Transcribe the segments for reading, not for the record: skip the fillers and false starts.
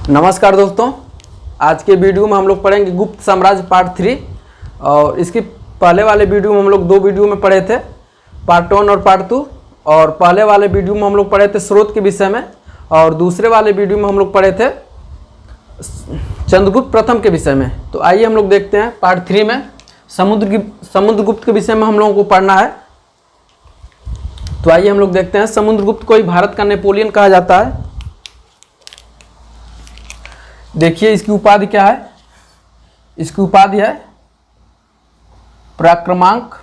नमस्कार दोस्तों, आज के वीडियो में हम लोग पढ़ेंगे गुप्त साम्राज्य पार्ट 3। और इसके पहले वाले वीडियो में हम लोग दो वीडियो में पढ़े थे, पार्ट 1 और पार्ट 2। और पहले वाले वीडियो में हम लोग पढ़े थे स्रोत के विषय में, और दूसरे वाले वीडियो में हम लोग पढ़े थे चंद्रगुप्त प्रथम के विषय में। तो आइए हम लोग देखते हैं पार्ट 3 में समुद्रगुप्त के विषय में हम लोगों को पढ़ना है। तो आइए हम लोग देखते हैं। समुद्रगुप्त को ही भारत का नेपोलियन कहा जाता है। देखिए इसकी उपाधि क्या है। इसकी उपाधि है पराक्रमांक,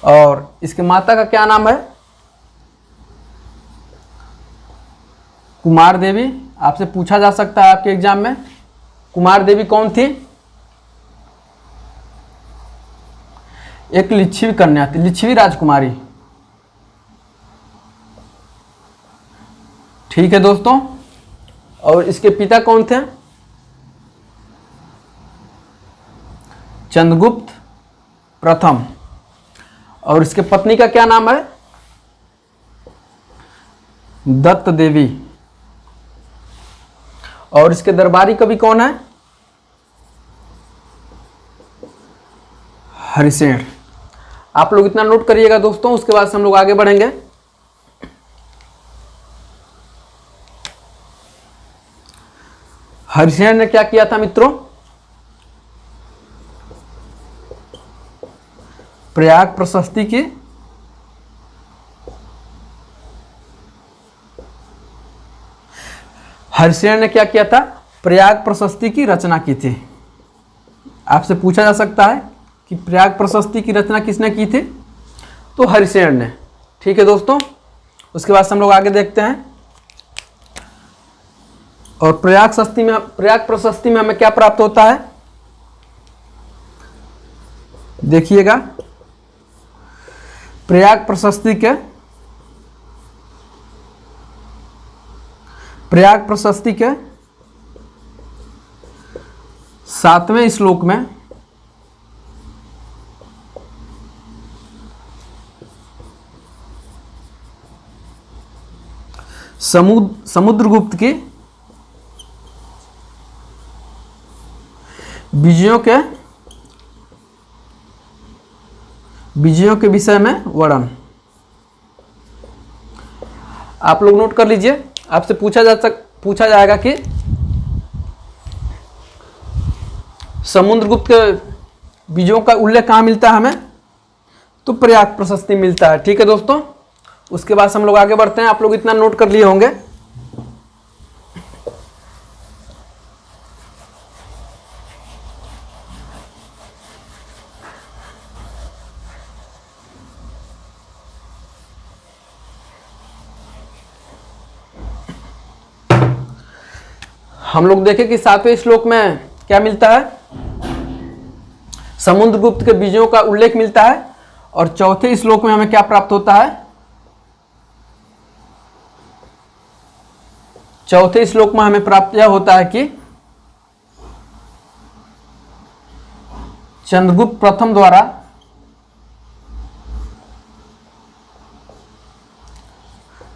और इसके माता का क्या नाम है? कुमार देवी। आपसे पूछा जा सकता है आपके एग्जाम में, कुमार देवी कौन थी? एक लिच्छवी कन्या थी, लिच्छवी राजकुमारी। ठीक है दोस्तों। और इसके पिता कौन थे? चंद्रगुप्त प्रथम। और इसके पत्नी का क्या नाम है? दत्त देवी। और इसके दरबारी कवि कौन है? हरिसेन। आप लोग इतना नोट करिएगा दोस्तों, उसके बाद से हम लोग आगे बढ़ेंगे। हरिसेन ने क्या किया था मित्रों? प्रयाग प्रशस्ति की हरिसेन ने क्या किया था? प्रयाग प्रशस्ति की रचना की थी। आपसे पूछा जा सकता है कि प्रयाग प्रशस्ति की रचना किसने की थी? तो हरिसेन ने। ठीक है दोस्तों। उसके बाद हम लोग आगे देखते हैं। और प्रयाग प्रशस्ति में हमें क्या प्राप्त होता है? देखिएगा, प्रयाग प्रशस्ति के 7वें श्लोक में समुद्रगुप्त की विजयों के विषय में वर्णन। आप लोग नोट कर लीजिए। आपसे पूछा जाएगा कि समुद्रगुप्त के विजयों का उल्लेख कहाँ मिलता है हमें? तो प्रयाग प्रशस्ति मिलता है। ठीक है दोस्तों। उसके बाद हम लोग आगे बढ़ते हैं। आप लोग इतना नोट कर लिए होंगे। हम लोग देखें कि 7वें श्लोक में क्या मिलता है? समुद्रगुप्त के विजयों का उल्लेख मिलता है। और चौथे श्लोक में हमें क्या प्राप्त होता है? चौथे श्लोक में हमें प्राप्त यह होता है कि चंद्रगुप्त प्रथम द्वारा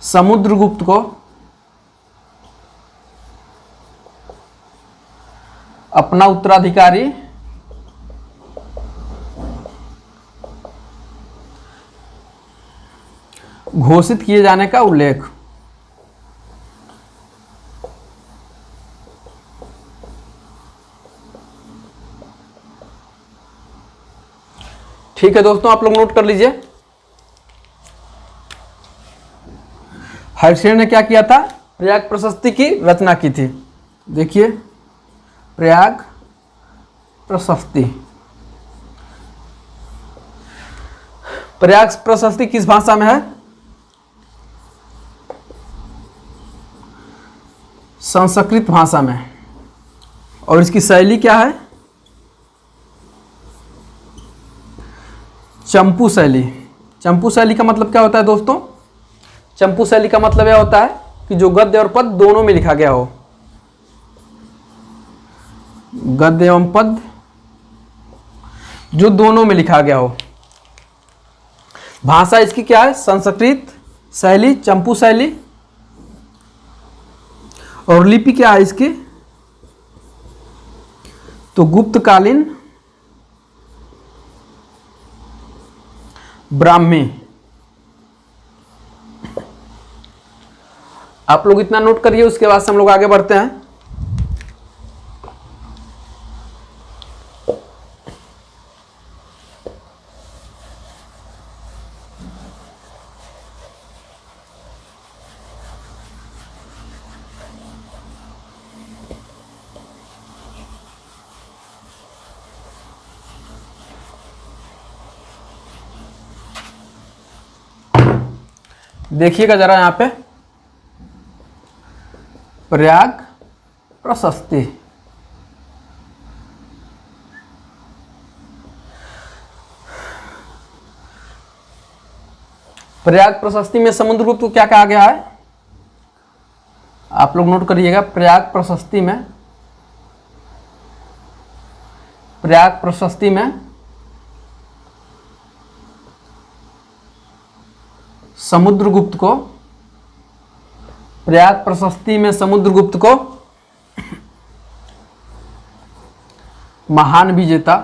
समुद्रगुप्त को अपना उत्तराधिकारी घोषित किए जाने का उल्लेख। ठीक है दोस्तों, आप लोग नोट कर लीजिए। हरिसेन ने क्या किया था? प्रयाग प्रशस्ति की रचना की थी। देखिए, प्रयाग प्रशस्ति। प्रयाग प्रशस्ति किस भाषा में है? संस्कृत भाषा में। और इसकी शैली क्या है? चंपू शैली। चंपू शैली का मतलब क्या होता है दोस्तों? चंपू शैली का मतलब यह होता है कि जो गद्य और पद दोनों में लिखा गया हो। गद्य एवं पद जो दोनों में लिखा गया हो। भाषा इसकी क्या है? संस्कृत शैली, चंपू शैली। और लिपि क्या है इसकी? तो गुप्तकालीन ब्राह्मी। आप लोग इतना नोट करिए, उसके बाद से हम लोग आगे बढ़ते हैं। देखिएगा जरा यहां पे, प्रयाग प्रशस्ति। प्रयाग प्रशस्ति में समुद्रगुप्त को क्या कहा गया है? आप लोग नोट करिएगा, प्रयाग प्रशस्ति में, प्रयाग प्रशस्ति में समुद्रगुप्त को, प्रयाग प्रशस्ति में समुद्रगुप्त को महान विजेता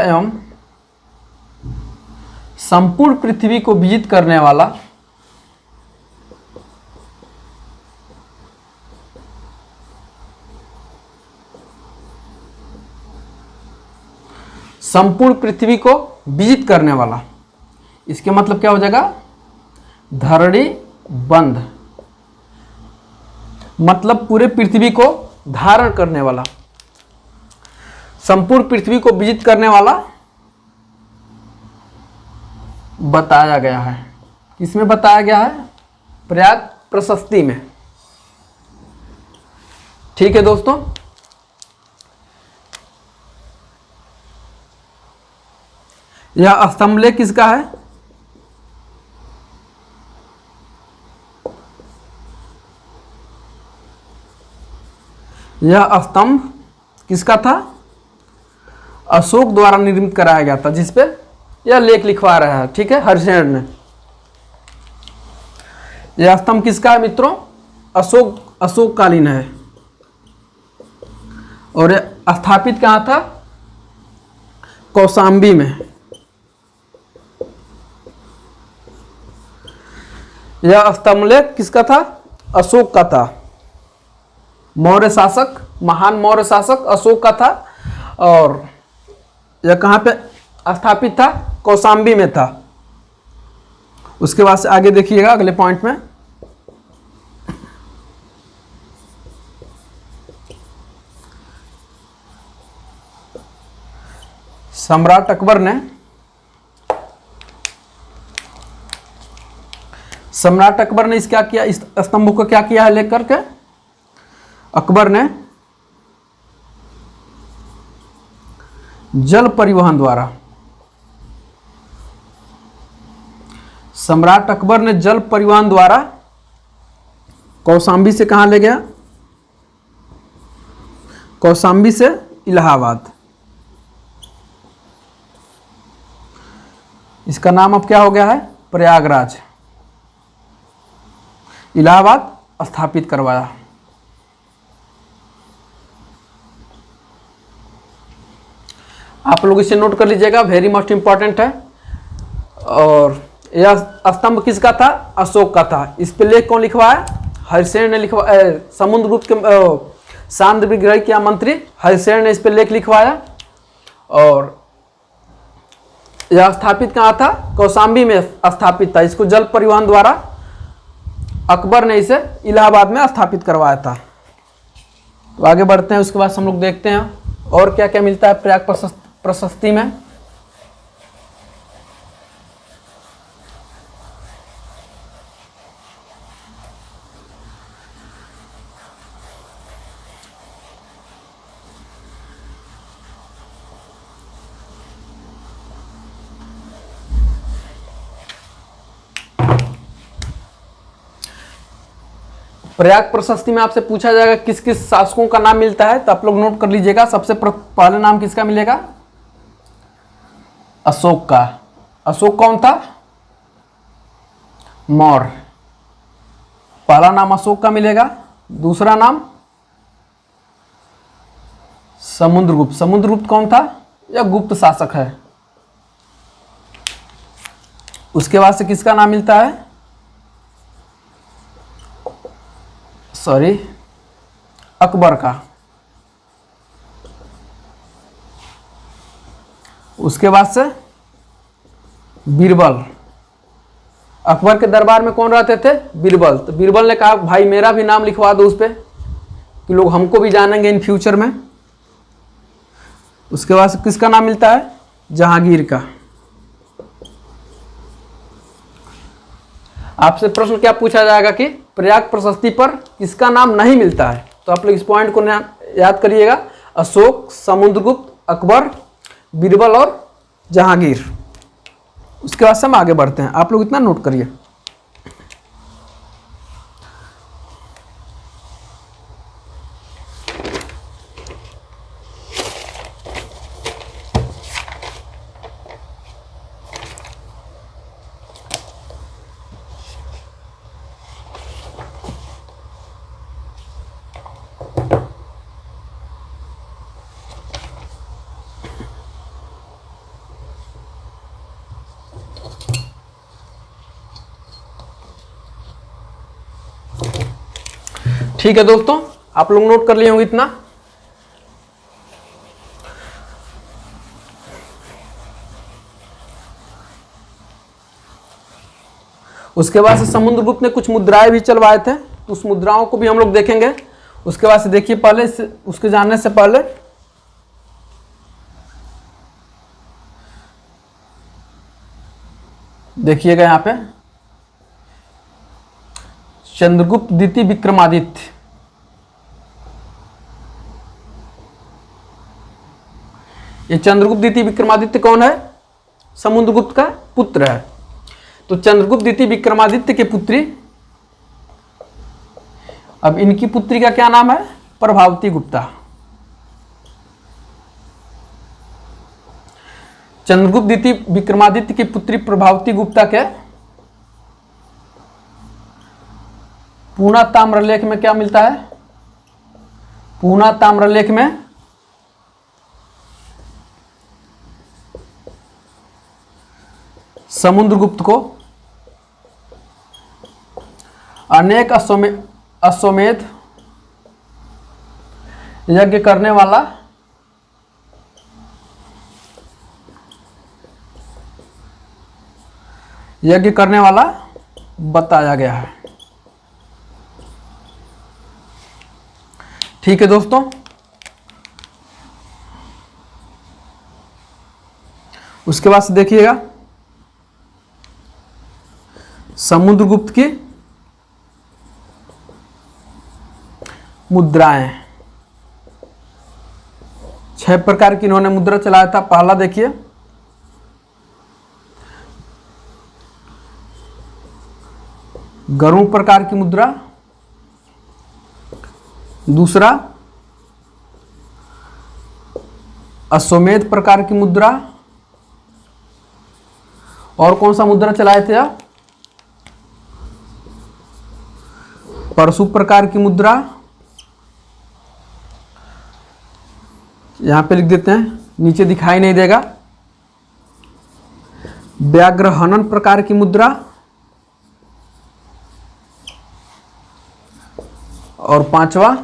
एवं संपूर्ण पृथ्वी को विजित करने वाला संपूर्ण पृथ्वी को विजित करने वाला, इसके मतलब क्या हो जाएगा? धरणी बंध, मतलब पूरे पृथ्वी को धारण करने वाला, संपूर्ण पृथ्वी को विजित करने वाला बताया गया है। किसमें बताया गया है? प्रयाग प्रशस्ति में। ठीक है दोस्तों, यह स्तंभ लेख किसका है? यह स्तंभ किसका था? अशोक द्वारा निर्मित कराया गया था, जिसपे यह लेख लिखवा रहा है। ठीक है, हरिशेन ने। यह स्तंभ किसका है मित्रों? अशोक कालीन है। और यह स्थापित कहाँ था? कौशाम्बी में। यह स्तंभ लेख किसका था? अशोक का था। मौर्य शासक, महान मौर्य शासक अशोक का था। और यह कहाँ पे स्थापित था? कौशाम्बी में था। उसके बाद से आगे देखिएगा अगले पॉइंट में। सम्राट अकबर ने इस क्या किया? इस स्तंभ को क्या किया है लेकर के? अकबर ने जल परिवहन द्वारा, सम्राट अकबर ने जल परिवहन द्वारा कौशाम्बी से कहां ले गया? कौशाम्बी से इलाहाबाद। इसका नाम अब क्या हो गया है? प्रयागराज। इलाहाबाद स्थापित करवाया। आप लोग इसे नोट कर लीजिएगा, वेरी मोस्ट इंपॉर्टेंट है। और यह स्तंभ किसका था? अशोक का था। इस पे लेख कौन लिखवाया? हरिशेन ने लिखवाया। समुद्रगुप्त के शांत विग्रह के मंत्री हरिशेन ने इस पे लेख लिखवाया। और यह स्थापित कहाँ था? कौशाम्बी में स्थापित था। इसको जल परिवहन द्वारा अकबर ने इसे इलाहाबाद में स्थापित करवाया था। तो आगे बढ़ते हैं, उसके बाद हम लोग देखते हैं और क्या क्या मिलता है प्रयाग प्रशस्ति में। प्रयाग प्रशस्ति में आपसे पूछा जाएगा किस किस शासकों का नाम मिलता है, तो आप लोग नोट कर लीजिएगा। सबसे पहले नाम किसका मिलेगा? अशोक का। अशोक कौन था? मौर्य। पहला नाम अशोक का मिलेगा, दूसरा नाम समुद्रगुप्त। समुद्रगुप्त कौन था? यह गुप्त शासक है। उसके बाद से किसका नाम मिलता है? सॉरी, अकबर का। उसके बाद से बीरबल। अकबर के दरबार में कौन रहते थे? बीरबल। तो बीरबल ने कहा भाई मेरा भी नाम लिखवा दो उस पर, कि लोग हमको भी जानेंगे इन फ्यूचर में। उसके बाद से किसका नाम मिलता है? जहांगीर का। आपसे प्रश्न क्या पूछा जाएगा कि प्रयाग प्रशस्ति पर किसका नाम नहीं मिलता है? तो आप लोग इस पॉइंट को याद करिएगा, अशोक, समुद्रगुप्त, अकबर, बीरबल और जहांगीर। उसके बाद से हम आगे बढ़ते हैं, आप लोग इतना नोट करिए। ठीक है दोस्तों, आप लोग नोट कर लिए होंगे इतना। उसके बाद से समुद्रगुप्त ने कुछ मुद्राएं भी चलवाए थे, तो उस मुद्राओं को भी हम लोग देखेंगे। उसके बाद से देखिए, पहले उसके जानने से पहले देखिएगा यहाँ पे चंद्रगुप्त द्वितीय विक्रमादित्य। ये चंद्रगुप्त द्वितीय विक्रमादित्य कौन है? समुद्रगुप्त का पुत्र है। तो चंद्रगुप्त द्वितीय विक्रमादित्य की पुत्री, अब इनकी पुत्री का क्या नाम है? प्रभावती गुप्ता। चंद्रगुप्त द्वितीय विक्रमादित्य की पुत्री प्रभावती गुप्ता के पूना ताम्रलेख में क्या मिलता है? पूना ताम्रलेख में समुद्रगुप्त को अनेक अश्वमेध यज्ञ करने वाला बताया गया है। ठीक है दोस्तों, उसके बाद से देखिएगा समुद्रगुप्त की मुद्राएं। 6 प्रकार की इन्होंने मुद्रा चलाया था। पहला देखिए, गरुड़ प्रकार की मुद्रा। दूसरा अश्वमेध प्रकार की मुद्रा। और कौन सा मुद्रा चलाए थे आप? परशु प्रकार की मुद्रा। यहां पे लिख देते हैं, नीचे दिखाई नहीं देगा। व्याघ्रहनन प्रकार की मुद्रा। और 5वां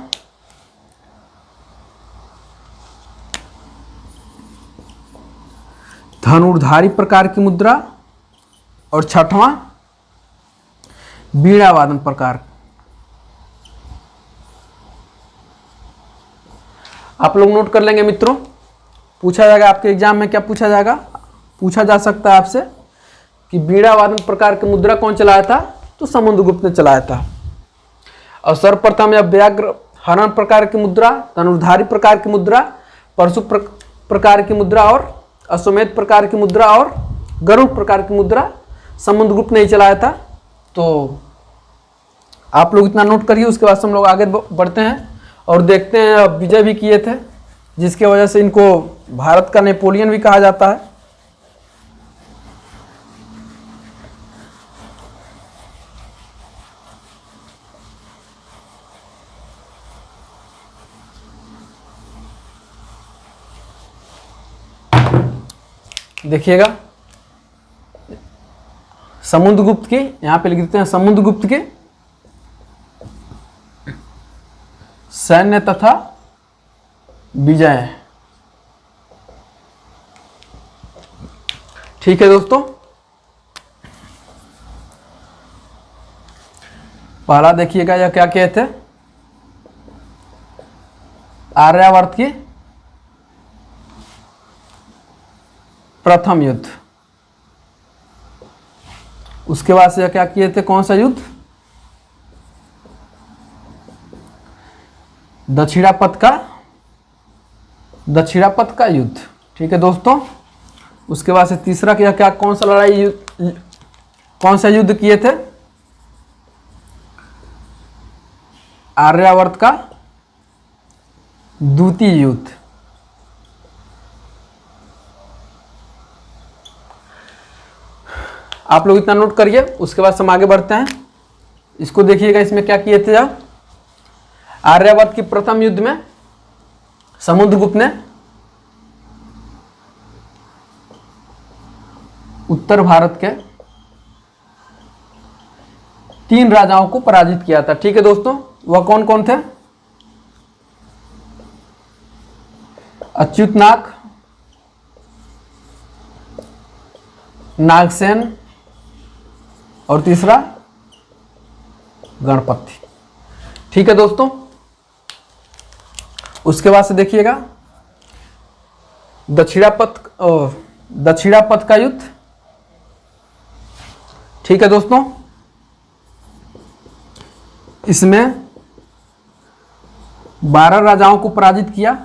धनुर्धारी प्रकार की मुद्रा। और 6वां वीणा वादन प्रकार। आप लोग नोट कर लेंगे मित्रों। पूछा जाएगा आपके एग्जाम में, क्या पूछा जाएगा? पूछा जा सकता है आपसे कि वीणा वादन प्रकार की मुद्रा कौन चलाया था? तो समुद्रगुप्त ने चलाया था। और सर्वप्रथम यह व्याघ्र हनन प्रकार की मुद्रा, धनुर्धारी प्रकार की मुद्रा, परशु प्रकार की मुद्रा और अश्वमेध प्रकार की मुद्रा और गरुड़ प्रकार की मुद्रा समुद्रगुप्त ने ही चलाया था। तो आप लोग इतना नोट करिए। उसके बाद हम लोग आगे बढ़ते हैं और देखते हैं, विजय भी किए थे, जिसके वजह से इनको भारत का नेपोलियन भी कहा जाता है। देखिएगा समुद्रगुप्त की, यहां पे लिख देते हैं समुद्रगुप्त के सैन्य तथा विजय। ठीक है दोस्तों, पहला देखिएगा यह क्या कहते हैं, आर्यावर्त की प्रथम युद्ध। उसके बाद से क्या किए थे, कौन सा युद्ध, दक्षिणापथ का युद्ध। ठीक है दोस्तों, उसके बाद से तीसरा क्या कौन सा कौन सा युद्ध किए थे, आर्यावर्त का द्वितीय युद्ध। आप लोग इतना नोट करिए, उसके बाद हम आगे बढ़ते हैं। इसको देखिएगा, इसमें क्या किए थे, आर्यावर्त की प्रथम युद्ध में समुद्रगुप्त ने उत्तर भारत के 3 राजाओं को पराजित किया था। ठीक है दोस्तों, वह कौन कौन थे, अच्युतनाग, नागसेन और तीसरा गणपति। ठीक है दोस्तों, उसके बाद से देखिएगा दक्षिणापथ का युद्ध। ठीक है दोस्तों, इसमें 12 राजाओं को पराजित किया।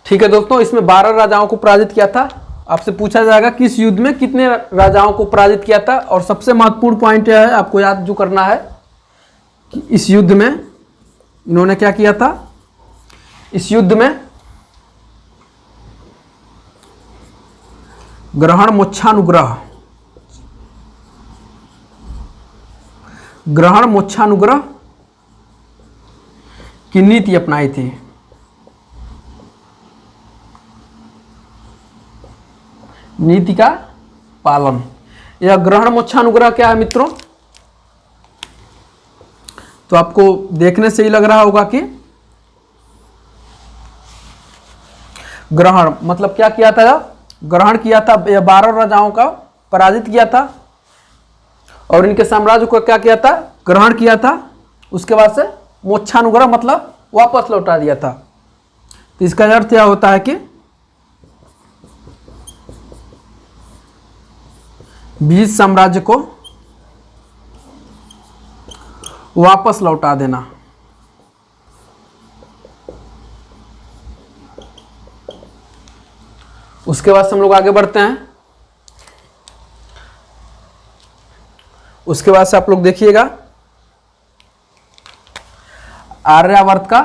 ठीक है दोस्तों, इसमें 12 राजाओं को पराजित किया था। आपसे पूछा जाएगा किस युद्ध में कितने राजाओं को पराजित किया था, और सबसे महत्वपूर्ण पॉइंट यह है, आपको याद जो करना है कि इस युद्ध में इन्होंने क्या किया था, इस युद्ध में ग्रहण मोक्षानुग्रह की नीति अपनाई थी। नीति का पालन। यह ग्रहण मोक्षानुग्रह क्या है मित्रों, तो आपको देखने से ही लग रहा होगा कि ग्रहण मतलब क्या किया था, ग्रहण किया था, यह 12 राजाओं का पराजित किया था और इनके साम्राज्य को क्या किया था, ग्रहण किया था। उसके बाद से मोक्षानुग्रह मतलब वापस लौटा दिया था। तो इसका अर्थ यह होता है कि बीज साम्राज्य को वापस लौटा देना। उसके बाद से हम लोग आगे बढ़ते हैं। उसके बाद से आप लोग देखिएगा आर्यावर्त का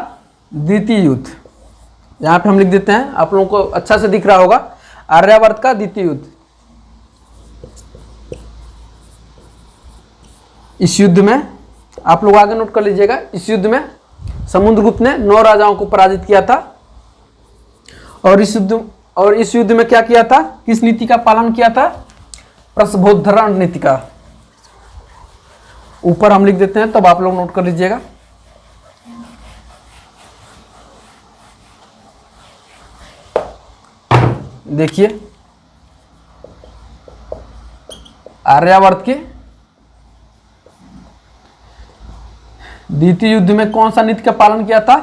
द्वितीय युद्ध। यहां पे हम लिख देते हैं, आप लोगों को अच्छा से दिख रहा होगा, आर्यावर्त का द्वितीय युद्ध। इस युद्ध में आप लोग आगे नोट कर लीजिएगा, इस युद्ध में समुद्रगुप्त ने 9 राजाओं को पराजित किया था और इस युद्ध में क्या किया था, किस नीति का पालन किया था, प्रसभोद्धरण नीति का। ऊपर हम लिख देते हैं, तब आप लोग नोट कर लीजिएगा। देखिए आर्यावर्त के द्वितीय युद्ध में कौन सा नीति का पालन किया था,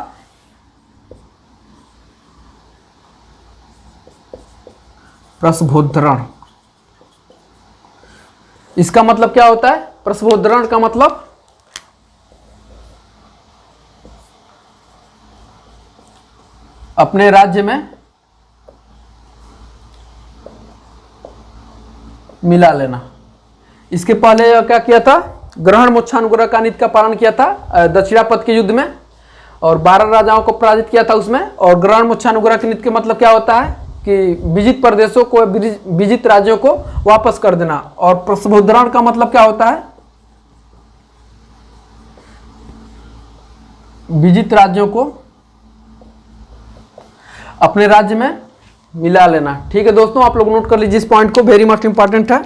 प्रसभोद्धरण। इसका मतलब क्या होता है, प्रसभोद्धरण का मतलब अपने राज्य में मिला लेना। इसके पहले क्या किया था, ग्रहण मोक्षानुग्रह का नीति का पालन किया था दक्षिणापथ के युद्ध में और 12 राजाओं को पराजित किया था उसमें। और ग्रहण मोक्षानुग्रह की नीति का मतलब क्या होता है कि विजित प्रदेशों को, विजित राज्यों को वापस कर देना। और पुनर्मुद्रण का मतलब क्या होता है? विजित राज्यों को अपने राज्य में मिला लेना। ठीक है दोस्तों, आप लोग नोट कर लीजिए इस पॉइंट को, वेरी मच इंपॉर्टेंट है।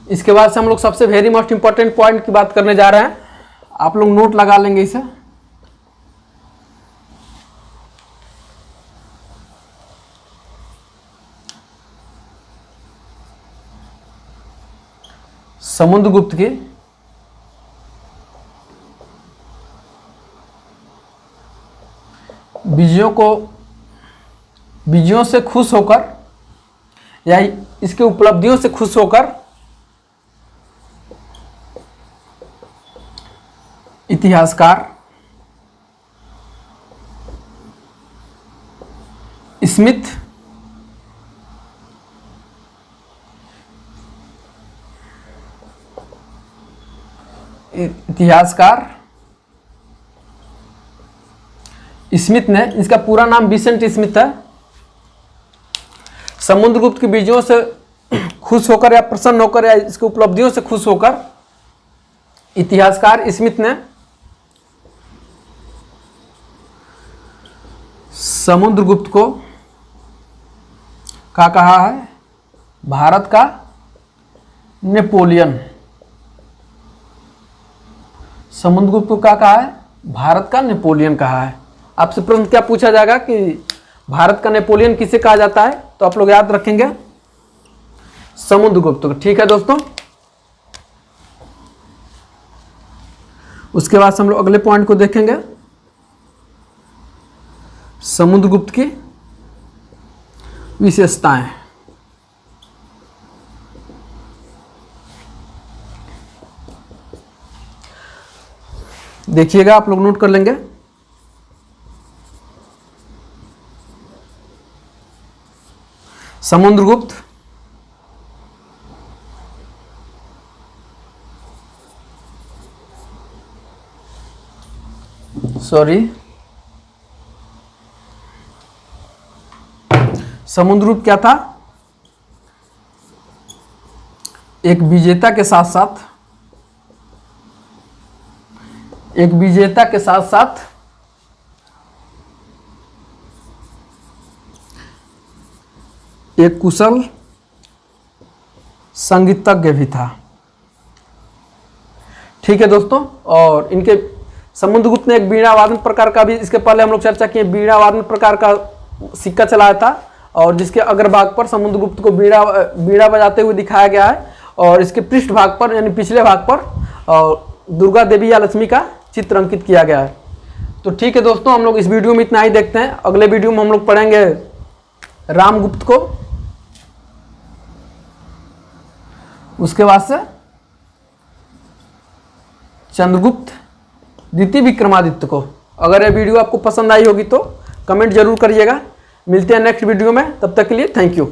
इसके बाद से हम लोग सबसे वेरी मोस्ट इंपॉर्टेंट पॉइंट की बात करने जा रहे हैं। आप लोग नोट लगा लेंगे इसे। समुद्रगुप्त की विजयों से खुश होकर या इसके उपलब्धियों से खुश होकर इतिहासकार स्मिथ स्मिथ ने, इसका पूरा नाम विसेंट स्मिथ है, समुद्रगुप्त की विजयों से खुश होकर या प्रसन्न होकर या इसकी उपलब्धियों से खुश होकर इतिहासकार स्मिथ ने समुद्रगुप्त को क्या कहा है? भारत का नेपोलियन। समुद्रगुप्त को क्या कहा है? भारत का नेपोलियन कहा है। आपसे प्रश्न क्या पूछा जाएगा कि भारत का नेपोलियन किसे कहा जाता है, तो आप लोग याद रखेंगे समुद्रगुप्त को। ठीक है दोस्तों, उसके बाद हम लोग अगले पॉइंट को देखेंगे, समुद्रगुप्त की विशेषताएं। देखिएगा, आप लोग नोट कर लेंगे। समुद्रगुप्त समुद्रगुप्त क्या था? एक विजेता के साथ साथ एक कुशल संगीतज्ञ भी था। ठीक है दोस्तों, और इनके समुद्रगुप्त ने एक बीणा वादन प्रकार का भी, इसके पहले हम लोग चर्चा किए, बीणा वादन प्रकार का सिक्का चलाया था, और जिसके अग्रभाग पर समुद्रगुप्त को बीणा बजाते हुए दिखाया गया है, और इसके पृष्ठ भाग पर यानी पिछले भाग पर दुर्गा देवी या लक्ष्मी का चित्र अंकित किया गया है। तो ठीक है दोस्तों, हम लोग इस वीडियो में इतना ही देखते हैं। अगले वीडियो में हम लोग पढ़ेंगे रामगुप्त को, उसके बाद से चंद्रगुप्त द्वितीय विक्रमादित्य को। अगर ये वीडियो आपको पसंद आई होगी तो कमेंट जरूर करिएगा। मिलते हैं नेक्स्ट वीडियो में, तब तक के लिए थैंक यू।